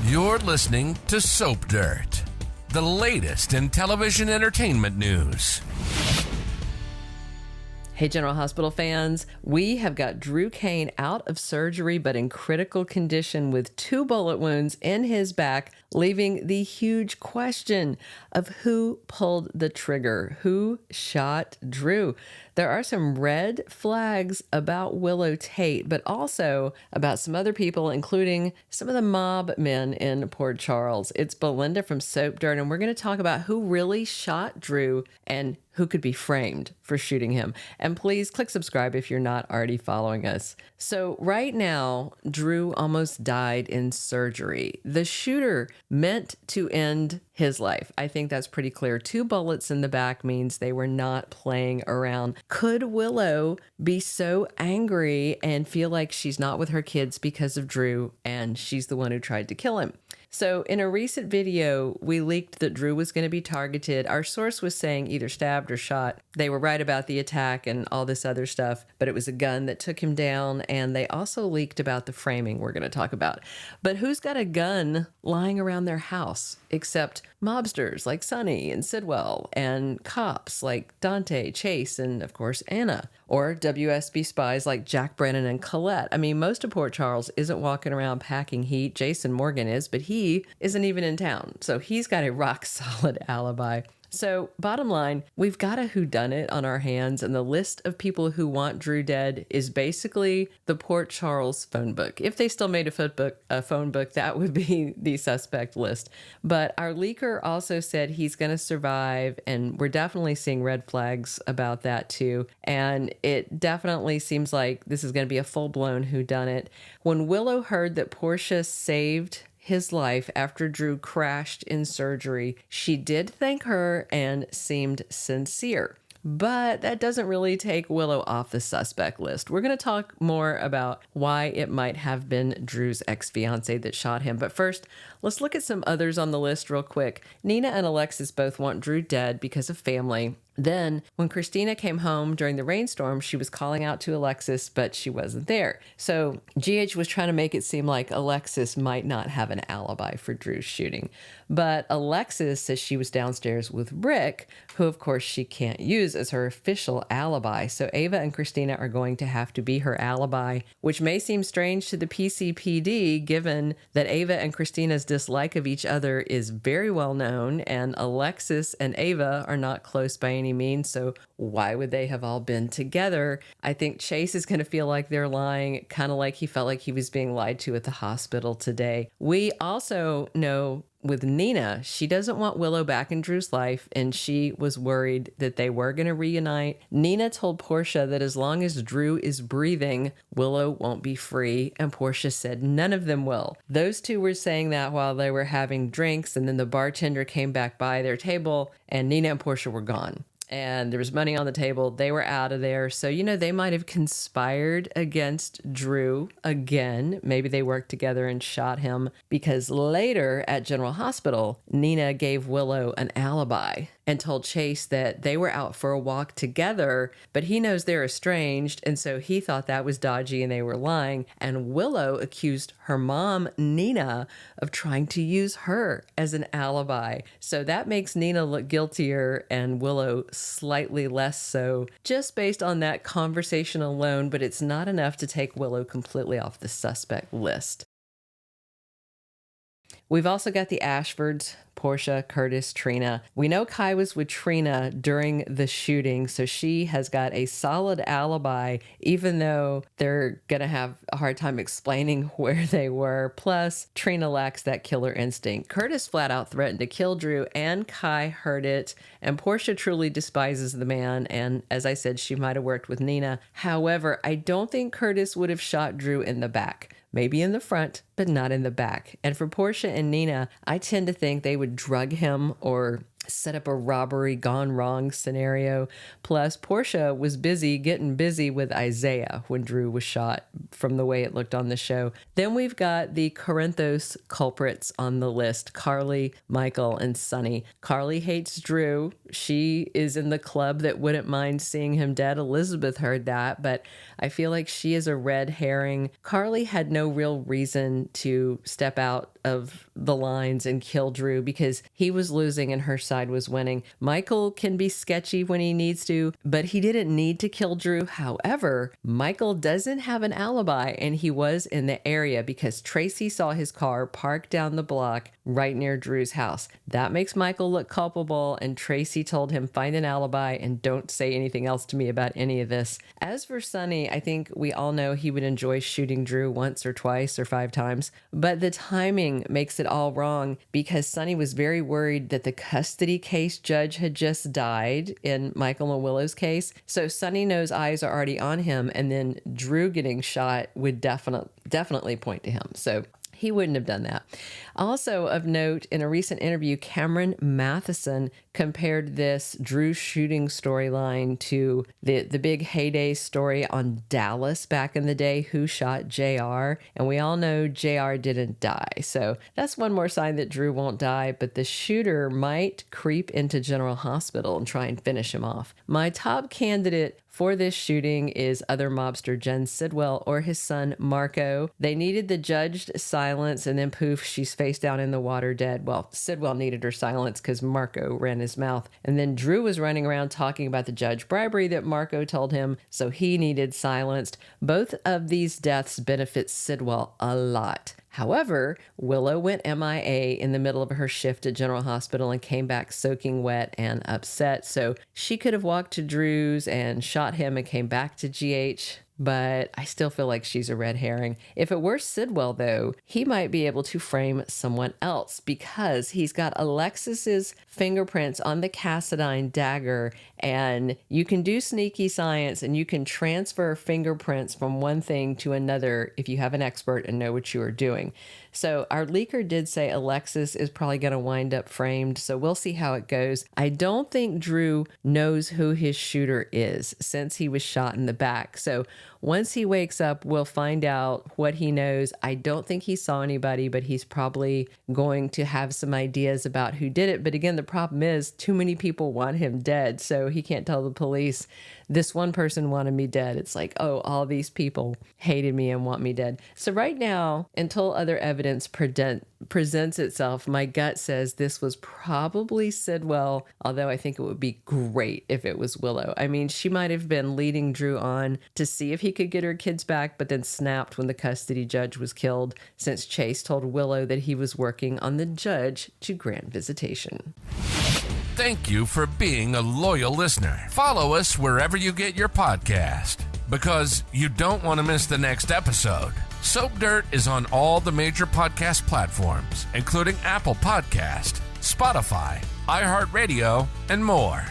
You're listening to Soap Dirt, the latest in television entertainment news. Hey, General Hospital fans, we have got Drew Cain out of surgery, but in critical condition with 2 bullet wounds in his back, leaving the huge question of who pulled the trigger, who shot Drew. There are some red flags about Willow Tait, but also about some other people, including some of the mob men in Port Charles. It's Belinda from Soap Dirt, and we're going to talk about who really shot Drew and who could be framed for shooting him. And please click subscribe if you're not already following us. So right now, Drew almost died in surgery. The shooter meant to end his life. I think that's pretty clear. 2 bullets in the back means they were not playing around. Could Willow be so angry and feel like she's not with her kids because of Drew and she's the one who tried to kill him? So in a recent video, we leaked that Drew was going to be targeted. Our source was saying either stabbed or shot. They were right about the attack and all this other stuff, but it was a gun that took him down. And they also leaked about the framing we're going to talk about. But who's got a gun lying around their house except mobsters like Sonny and Sidwell and cops like Dante, Chase, and of course Anna, or WSB spies like Jack Brennan and Colette. I mean, most of Port Charles isn't walking around packing heat. Jason Morgan is, but he isn't even in town. So he's got a rock solid alibi. So bottom line, we've got a whodunit on our hands, and the list of people who want Drew dead is basically the Port Charles phone book. If they still made a phone book, that would be the suspect list. But our leaker also said he's going to survive, and we're definitely seeing red flags about that too. And it definitely seems like this is going to be a full-blown whodunit. When Willow heard that Portia saved his life after Drew crashed in surgery, she did thank her and seemed sincere. But that doesn't really take Willow off the suspect list. We're going to talk more about why it might have been Drew's ex-fiancée that shot him. But first, let's look at some others on the list real quick. Nina and Alexis both want Drew dead because of family. Then, when Christina came home during the rainstorm, she was calling out to Alexis, but she wasn't there. So GH was trying to make it seem like Alexis might not have an alibi for Drew's shooting. But Alexis says she was downstairs with Rick, who of course she can't use as her official alibi. So Ava and Christina are going to have to be her alibi, which may seem strange to the PCPD, given that Ava and Christina's dislike of each other is very well known, and Alexis and Ava are not close by any means, so why would they have all been together? I think Chase is going to feel like they're lying, kind of like he felt like he was being lied to at the hospital today. We also know with Nina, she doesn't want Willow back in Drew's life, and she was worried that they were going to reunite. Nina told Portia that as long as Drew is breathing, Willow won't be free, and Portia said none of them will. Those two were saying that while they were having drinks, and then the bartender came back by their table, and Nina and Portia were gone. And there was money on the table. They were out of there. So, they might have conspired against Drew again. Maybe they worked together and shot him, because later at General Hospital, Nina gave Willow an alibi and told Chase that they were out for a walk together, but he knows they're estranged, and so he thought that was dodgy and they were lying. And Willow accused her mom, Nina, of trying to use her as an alibi. So that makes Nina look guiltier and Willow slightly less so, just based on that conversation alone, but it's not enough to take Willow completely off the suspect list. We've also got the Ashfords, Portia, Curtis, Trina. We know Kai was with Trina during the shooting, so she has got a solid alibi, even though they're going to have a hard time explaining where they were. Plus, Trina lacks that killer instinct. Curtis flat out threatened to kill Drew, and Kai heard it, and Portia truly despises the man, and as I said, she might have worked with Nina. However, I don't think Curtis would have shot Drew in the back. Maybe in the front, but not in the back. And for Portia and Nina, I tend to think they would drug him or set up a robbery gone wrong scenario. Plus, Portia was getting busy with Isaiah when Drew was shot, from the way it looked on the show. Then we've got the Corinthos culprits on the list: Carly, Michael, and Sonny. Carly hates Drew. She is in the club that wouldn't mind seeing him dead. Elizabeth heard that, but I feel like she is a red herring. Carly had no real reason to step out of the lines and kill Drew because he was losing and her side was winning. Michael can be sketchy when he needs to, but he didn't need to kill Drew. However, Michael doesn't have an alibi, and he was in the area because Tracy saw his car parked down the block right near Drew's house. That makes Michael look culpable, and Tracy told him, find an alibi and don't say anything else to me about any of this. As for Sonny, I think we all know he would enjoy shooting Drew once or twice or 5 times, but the timing makes it all wrong because Sonny was very worried that the custody case judge had just died in Michael and Willow's case. So Sonny knows eyes are already on him, and then Drew getting shot would definitely point to him. So he wouldn't have done that. Also of note, in a recent interview, Cameron Mathison compared this Drew shooting storyline to the big heyday story on Dallas back in the day, Who Shot JR? And we all know JR didn't die. So that's one more sign that Drew won't die, but the shooter might creep into General Hospital and try and finish him off. My top candidate for this shooting is other mobster Jen Sidwell or his son Marco. They needed the judge to silence, and then poof, she's face down in the water dead. Well, Sidwell needed her silence because Marco ran his mouth. And then Drew was running around talking about the judge bribery that Marco told him, so he needed silenced. Both of these deaths benefit Sidwell a lot. However, Willow went MIA in the middle of her shift at General Hospital and came back soaking wet and upset. So she could have walked to Drew's and shot him and came back to GH. But I still feel like she's a red herring. If it were Sidwell, though, he might be able to frame someone else because he's got Alexis's fingerprints on the Cassadine dagger, and you can do sneaky science and you can transfer fingerprints from one thing to another if you have an expert and know what you are doing. So our leaker did say Alexis is probably going to wind up framed, so we'll see how it goes. I don't think Drew knows who his shooter is since he was shot in the back. So once he wakes up, we'll find out what he knows. I don't think he saw anybody, but he's probably going to have some ideas about who did it. But again, the problem is too many people want him dead, so he can't tell the police, this one person wanted me dead. It's like, oh, all these people hated me and want me dead. So right now, until other evidence presents itself, my gut says this was probably Sidwell, although I think it would be great if it was Willow. I mean, she might have been leading Drew on to see if he could get her kids back, but then snapped when the custody judge was killed, since Chase told Willow that he was working on the judge to grant visitation. Thank you for being a loyal listener. Follow us wherever you get your podcast, because you don't want to miss the next episode. Soap Dirt is on all the major podcast platforms, including Apple Podcast, Spotify, iHeartRadio, and more.